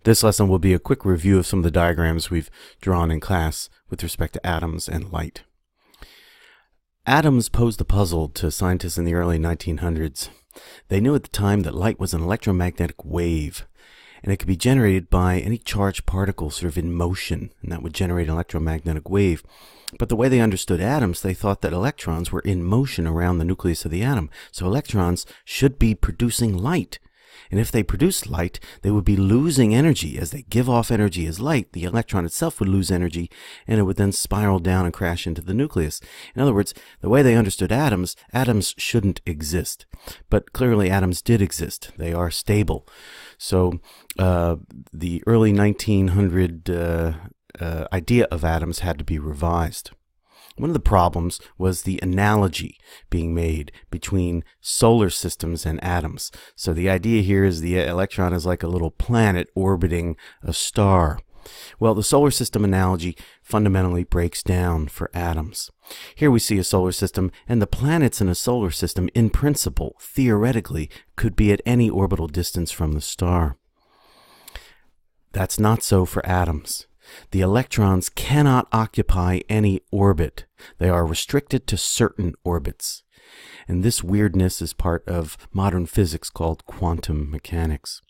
This lesson will be a quick review of some of the diagrams we've drawn in class with respect to atoms and light. Atoms posed a puzzle to scientists in the early 1900s. They knew at the time that light was an electromagnetic wave, and it could be generated by any charged particle sort of in motion, and that would generate an electromagnetic wave. But the way they understood atoms, they thought that electrons were in motion around the nucleus of the atom, so electrons should be producing light. And if they produced light, they would be losing energy. As they give off energy as light, the electron itself would lose energy, and it would then spiral down and crash into the nucleus. In other words, the way they understood atoms shouldn't exist. But clearly atoms did exist. They are stable. So the early 1900 idea of atoms had to be revised. One of the problems was the analogy being made between solar systems and atoms. So the idea here is the electron is like a little planet orbiting a star. Well, the solar system analogy fundamentally breaks down for atoms. Here we see a solar system, and the planets in a solar system, in principle, theoretically, could be at any orbital distance from the star. That's not so for atoms. The electrons cannot occupy any orbit. They are restricted to certain orbits. And this weirdness is part of modern physics called quantum mechanics.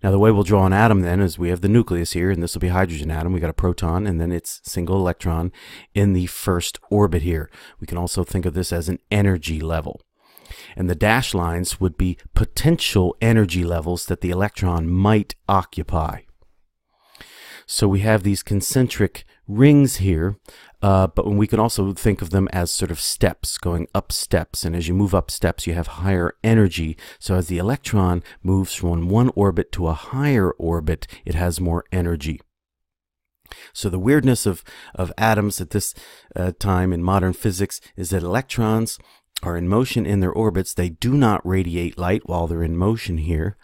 Now the way we'll draw an atom then is we have the nucleus here, and this will be a hydrogen atom. We got a proton and then its single electron in the first orbit here. We can also think of this as an energy level. And the dashed lines would be potential energy levels that the electron might occupy. So we have these concentric rings here, but we can also think of them as sort of steps, going up steps. And as you move up steps, you have higher energy. So as the electron moves from one orbit to a higher orbit, it has more energy. So the weirdness of atoms at this time in modern physics is that electrons are in motion in their orbits. They do not radiate light while they're in motion here.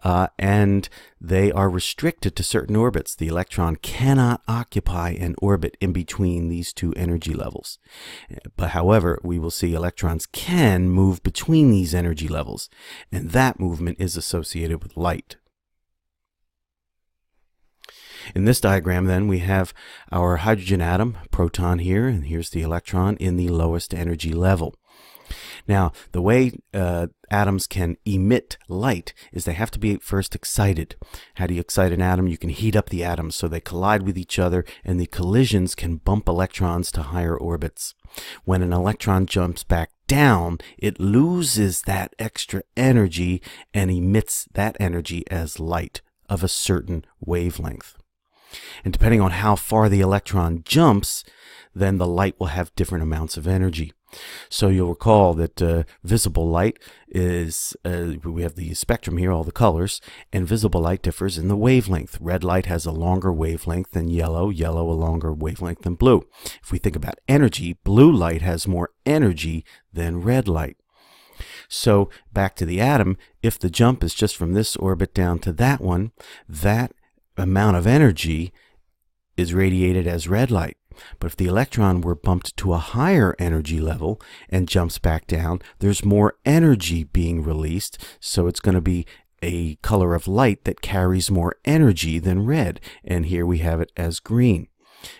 And they are restricted to certain orbits. The electron cannot occupy an orbit in between these two energy levels. But however, we will see electrons can move between these energy levels, and that movement is associated with light. In this diagram then, we have our hydrogen atom, proton here, and here's the electron in the lowest energy level. Now, the way atoms can emit light is they have to be first excited. How do you excite an atom? You can heat up the atoms so they collide with each other, and the collisions can bump electrons to higher orbits. When an electron jumps back down, it loses that extra energy and emits that energy as light of a certain wavelength. And depending on how far the electron jumps, then the light will have different amounts of energy. So you'll recall that visible light is, we have the spectrum here, all the colors, and visible light differs in the wavelength. Red light has a longer wavelength than yellow, yellow a longer wavelength than blue. If we think about energy, blue light has more energy than red light. So back to the atom, if the jump is just from this orbit down to that one, that amount of energy is radiated as red light. But if the electron were bumped to a higher energy level and jumps back down, there's more energy being released, so it's going to be a color of light that carries more energy than red, and here we have it as green.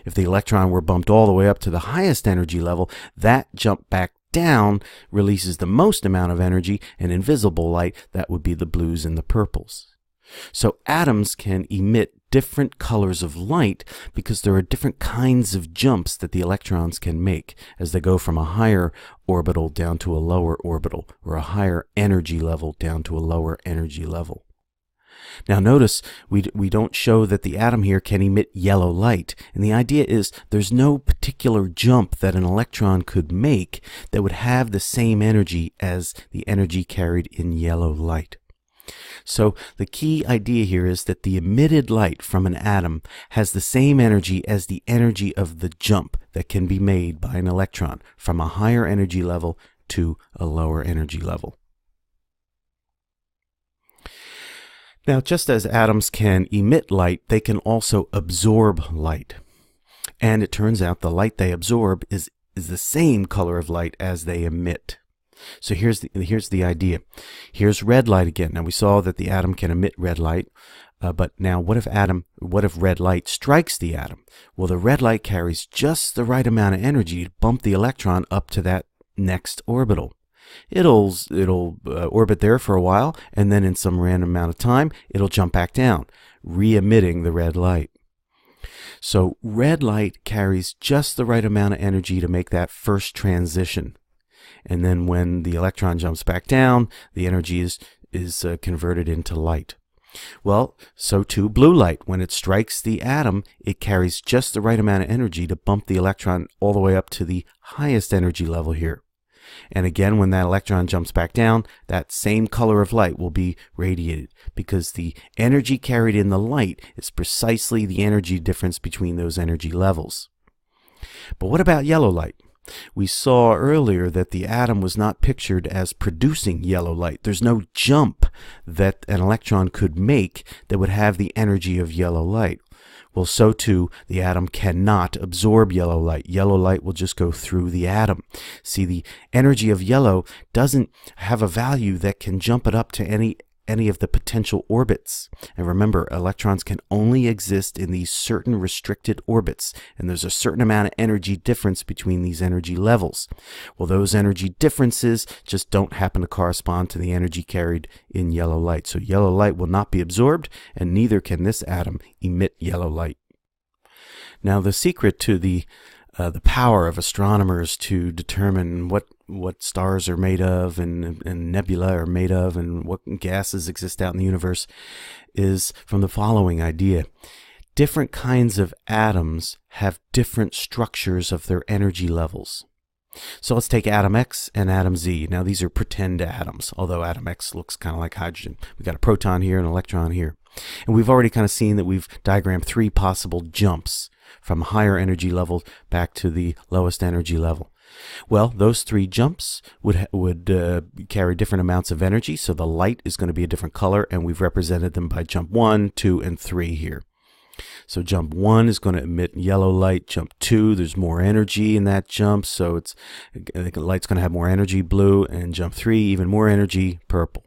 If the electron were bumped all the way up to the highest energy level, that jump back down releases the most amount of energy, and in visible light, that would be the blues and the purples. So atoms can emit different colors of light because there are different kinds of jumps that the electrons can make as they go from a higher orbital down to a lower orbital, or a higher energy level down to a lower energy level. Now notice we don't show that the atom here can emit yellow light, and the idea is there's no particular jump that an electron could make that would have the same energy as the energy carried in yellow light. So the key idea here is that the emitted light from an atom has the same energy as the energy of the jump that can be made by an electron from a higher energy level to a lower energy level. Now, just as atoms can emit light, they can also absorb light. And it turns out the light they absorb is the same color of light as they emit. So here's the idea. Here's red light again. Now we saw that the atom can emit red light. But now, what if red light strikes the atom? Well, the red light carries just the right amount of energy to bump the electron up to that next orbital. It'll orbit there for a while, and then in some random amount of time, it'll jump back down, re-emitting the red light. So red light carries just the right amount of energy to make that first transition. And then when the electron jumps back down, the energy is converted into light. Well, so too blue light. When it strikes the atom, it carries just the right amount of energy to bump the electron all the way up to the highest energy level here. And again, when that electron jumps back down, that same color of light will be radiated, because the energy carried in the light is precisely the energy difference between those energy levels. But what about yellow light? We saw earlier that the atom was not pictured as producing yellow light. There's no jump that an electron could make that would have the energy of yellow light. Well, so too, the atom cannot absorb yellow light. Yellow light will just go through the atom. See, the energy of yellow doesn't have a value that can jump it up to any of the potential orbits. And remember, electrons can only exist in these certain restricted orbits, and there's a certain amount of energy difference between these energy levels. Well, those energy differences just don't happen to correspond to the energy carried in yellow light. So yellow light will not be absorbed, and neither can this atom emit yellow light. Now, the secret to the power of astronomers to determine what stars are made of and nebula are made of and what gases exist out in the universe is from the following idea. Different kinds of atoms have different structures of their energy levels. So let's take atom X and atom Z. Now these are pretend atoms, although atom X looks kind of like hydrogen. We've got a proton here and an electron here. And we've already kind of seen that we've diagrammed three possible jumps from higher energy level back to the lowest energy level. Well, those three jumps would carry different amounts of energy, so the light is going to be a different color, and we've represented them by jump 1, 2, and 3 here. So jump 1 is going to emit yellow light. Jump 2, there's more energy in that jump, so the light's going to have more energy, blue, and jump 3, even more energy, purple.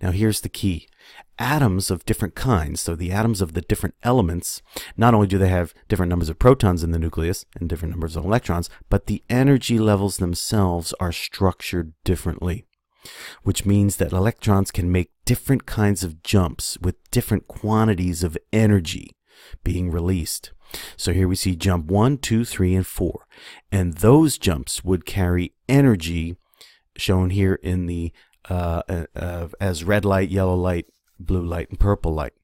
Now here's the key. Atoms of different kinds, so the atoms of the different elements, not only do they have different numbers of protons in the nucleus and different numbers of electrons, but the energy levels themselves are structured differently, which means that electrons can make different kinds of jumps with different quantities of energy being released. So here we see jump 1, 2, 3, and 4, and those jumps would carry energy shown here in the as red light, yellow light, blue light, and purple light.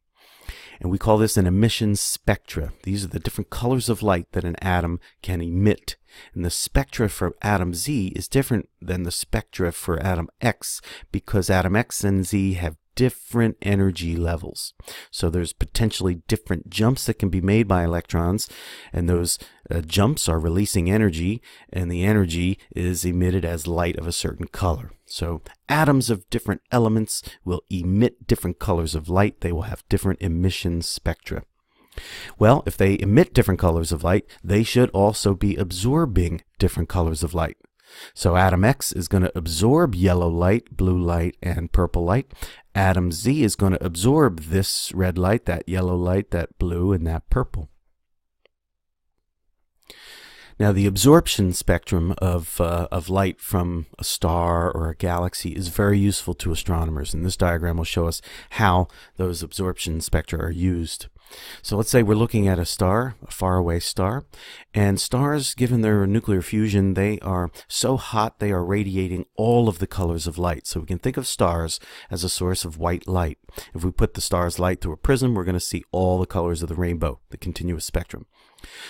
And we call this an emission spectra. These are the different colors of light that an atom can emit. And the spectra for atom Z is different than the spectra for atom X, because atom X and Z have different energy levels. So there's potentially different jumps that can be made by electrons, and those jumps are releasing energy, and the energy is emitted as light of a certain color. So atoms of different elements will emit different colors of light. They will have different emission spectra. Well, if they emit different colors of light, they should also be absorbing different colors of light. So atom X is going to absorb yellow light, blue light, and purple light. Atom Z is going to absorb this red light, that yellow light, that blue, and that purple. Now, the absorption spectrum of light from a star or a galaxy is very useful to astronomers, and this diagram will show us how those absorption spectra are used. So let's say we're looking at a star, a faraway star, and stars, given their nuclear fusion, they are so hot they are radiating all of the colors of light. So we can think of stars as a source of white light. If we put the star's light through a prism, we're going to see all the colors of the rainbow, the continuous spectrum.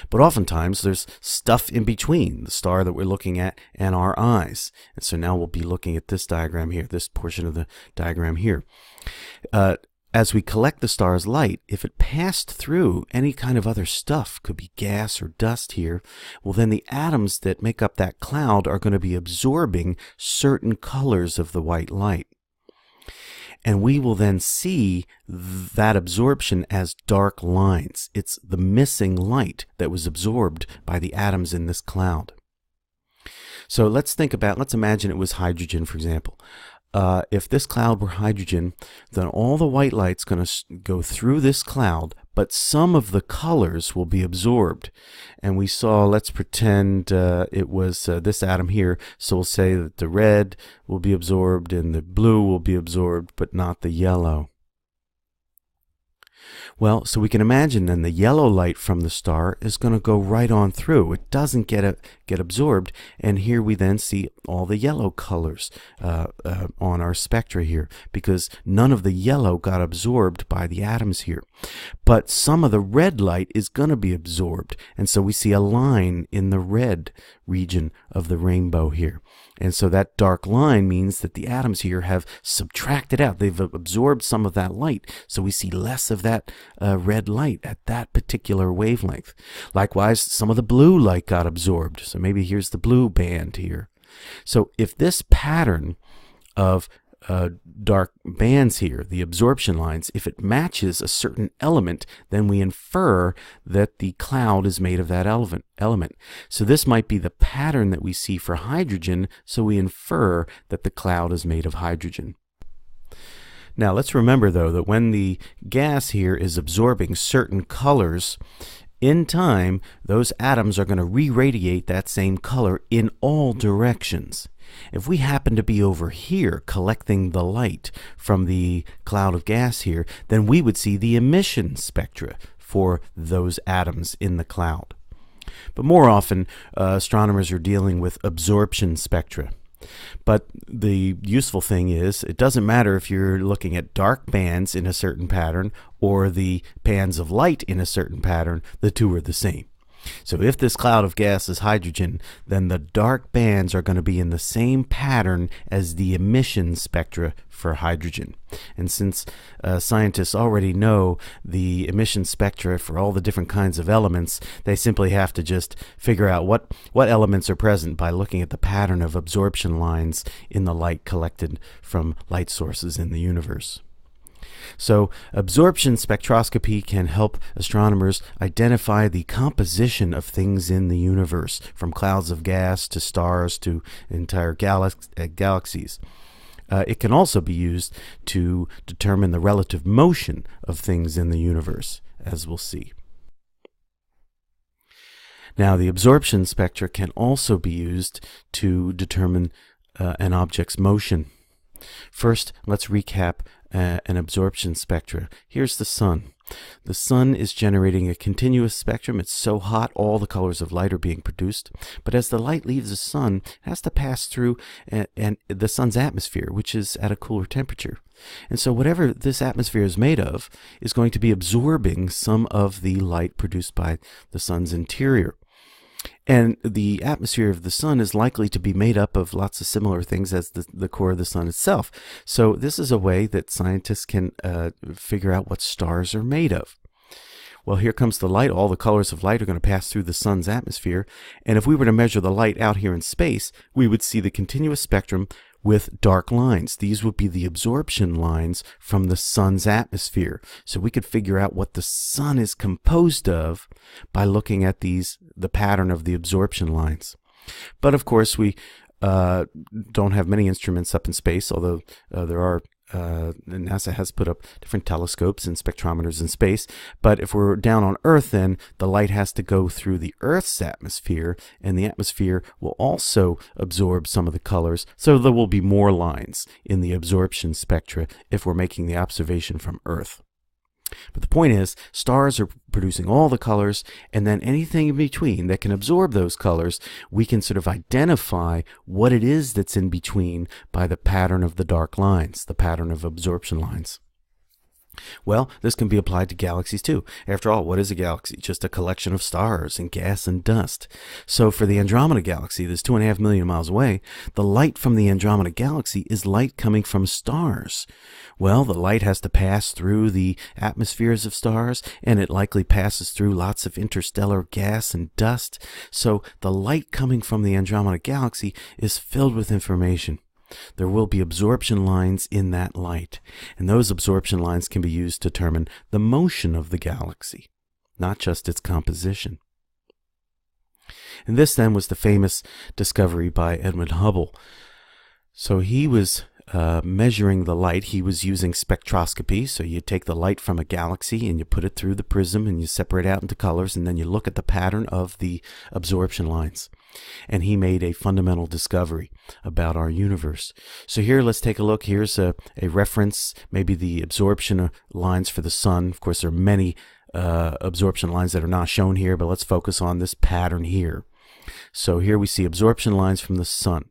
But oftentimes there's stuff in between the star that we're looking at and our eyes. And so now we'll be looking at this diagram here, this portion of the diagram here. As we collect the star's light, if it passed through any kind of other stuff, could be gas or dust here, well then the atoms that make up that cloud are going to be absorbing certain colors of the white light. And we will then see that absorption as dark lines. It's the missing light that was absorbed by the atoms in this cloud. So let's imagine it was hydrogen, for example. if this cloud were hydrogen, then all the white light's going to go through this cloud, but some of the colors will be absorbed. And we saw, let's pretend it was this atom here, so we'll say that the red will be absorbed and the blue will be absorbed, but not the yellow. Well, so we can imagine then the yellow light from the star is going to go right on through. It doesn't get absorbed, and here we then see all the yellow colors on our spectra here, because none of the yellow got absorbed by the atoms here. But some of the red light is going to be absorbed, and so we see a line in the red region of the rainbow here. And so that dark line means that the atoms here have subtracted out. They've absorbed some of that light, so we see less of that red light at that particular wavelength. Likewise, some of the blue light got absorbed. So maybe here's the blue band here. So if this pattern of dark bands here, the absorption lines, if it matches a certain element, then we infer that the cloud is made of that element. So this might be the pattern that we see for hydrogen, so we infer that the cloud is made of hydrogen. Now let's remember though that when the gas here is absorbing certain colors, in time those atoms are going to re-radiate that same color in all directions. If we happen to be over here collecting the light from the cloud of gas here, then we would see the emission spectra for those atoms in the cloud. But more often, astronomers are dealing with absorption spectra. But the useful thing is, it doesn't matter if you're looking at dark bands in a certain pattern or the bands of light in a certain pattern, the two are the same. So if this cloud of gas is hydrogen, then the dark bands are going to be in the same pattern as the emission spectra for hydrogen. And since scientists already know the emission spectra for all the different kinds of elements, they simply have to just figure out what elements are present by looking at the pattern of absorption lines in the light collected from light sources in the universe. So absorption spectroscopy can help astronomers identify the composition of things in the universe, from clouds of gas to stars to entire galaxies. It can also be used to determine the relative motion of things in the universe, as we'll see. Now, the absorption spectra can also be used to determine an object's motion. First, let's recap an absorption spectra. Here's the sun. The sun is generating a continuous spectrum. It's so hot, all the colors of light are being produced. But as the light leaves the sun, it has to pass through and the sun's atmosphere, which is at a cooler temperature. And so whatever this atmosphere is made of is going to be absorbing some of the light produced by the sun's interior. And the atmosphere of the sun is likely to be made up of lots of similar things as the core of the sun itself. So this is a way that scientists can figure out what stars are made of. Well, here comes the light. All the colors of light are going to pass through the sun's atmosphere. And if we were to measure the light out here in space, we would see the continuous spectrum with dark lines. These would be the absorption lines from the sun's atmosphere. So we could figure out what the sun is composed of by looking at the pattern of the absorption lines. But of course, we don't have many instruments up in space, although there are NASA has put up different telescopes and spectrometers in space. But if we're down on Earth, then the light has to go through the Earth's atmosphere, and the atmosphere will also absorb some of the colors. So there will be more lines in the absorption spectra if we're making the observation from Earth. But the point is, stars are producing all the colors, and then anything in between that can absorb those colors, we can sort of identify what it is that's in between by the pattern of the dark lines, the pattern of absorption lines. Well, this can be applied to galaxies too. After all, what is a galaxy? Just a collection of stars and gas and dust. So for the Andromeda galaxy that's 2.5 million miles away, the light from the Andromeda galaxy is light coming from stars. Well, the light has to pass through the atmospheres of stars, and it likely passes through lots of interstellar gas and dust. So the light coming from the Andromeda galaxy is filled with information. There will be absorption lines in that light, and those absorption lines can be used to determine the motion of the galaxy, not just its composition. And this then was the famous discovery by Edwin Hubble. So he was measuring the light, he was using spectroscopy. So you take the light from a galaxy and you put it through the prism and you separate out into colors, and then you look at the pattern of the absorption lines. And he made a fundamental discovery about our universe. So here, let's take a look. Here's a reference, maybe the absorption lines for the sun. Of course, there are many absorption lines that are not shown here, but let's focus on this pattern here. So here we see absorption lines from the sun.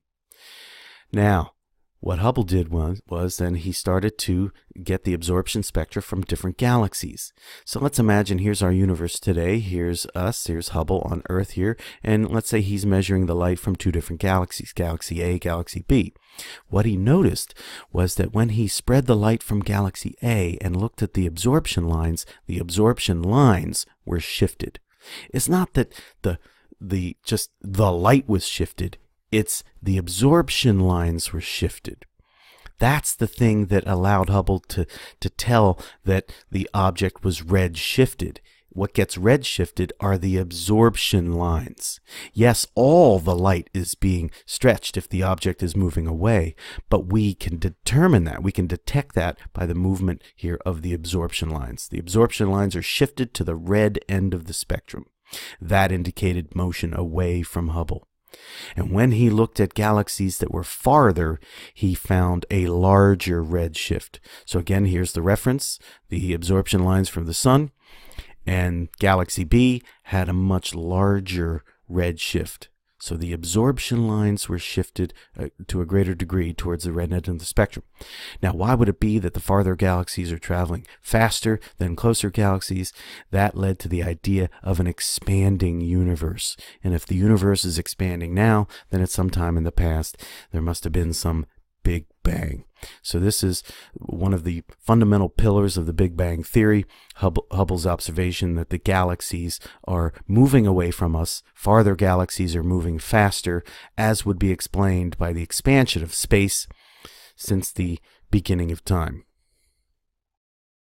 Now, what Hubble did was then he started to get the absorption spectra from different galaxies. So let's imagine here's our universe today. Here's us. Here's Hubble on Earth here. And let's say he's measuring the light from two different galaxies, Galaxy A, Galaxy B. What he noticed was that when he spread the light from Galaxy A and looked at the absorption lines were shifted. It's not that just the light was shifted. It's the absorption lines were shifted. That's the thing that allowed Hubble to tell that the object was red shifted. What gets red shifted are the absorption lines. Yes, all the light is being stretched if the object is moving away, but we can determine that. We can detect that by the movement here of the absorption lines. The absorption lines are shifted to the red end of the spectrum. That indicated motion away from Hubble. And when he looked at galaxies that were farther, he found a larger red shift. So again, here's the reference, the absorption lines from the sun, and Galaxy B had a much larger red shift. So the absorption lines were shifted to a greater degree towards the red end of the spectrum. Now, why would it be that the farther galaxies are traveling faster than closer galaxies? That led to the idea of an expanding universe. And if the universe is expanding now, then at some time in the past, there must have been some Big Bang. So this is one of the fundamental pillars of the Big Bang theory, Hubble's observation that the galaxies are moving away from us. Farther galaxies are moving faster, as would be explained by the expansion of space since the beginning of time.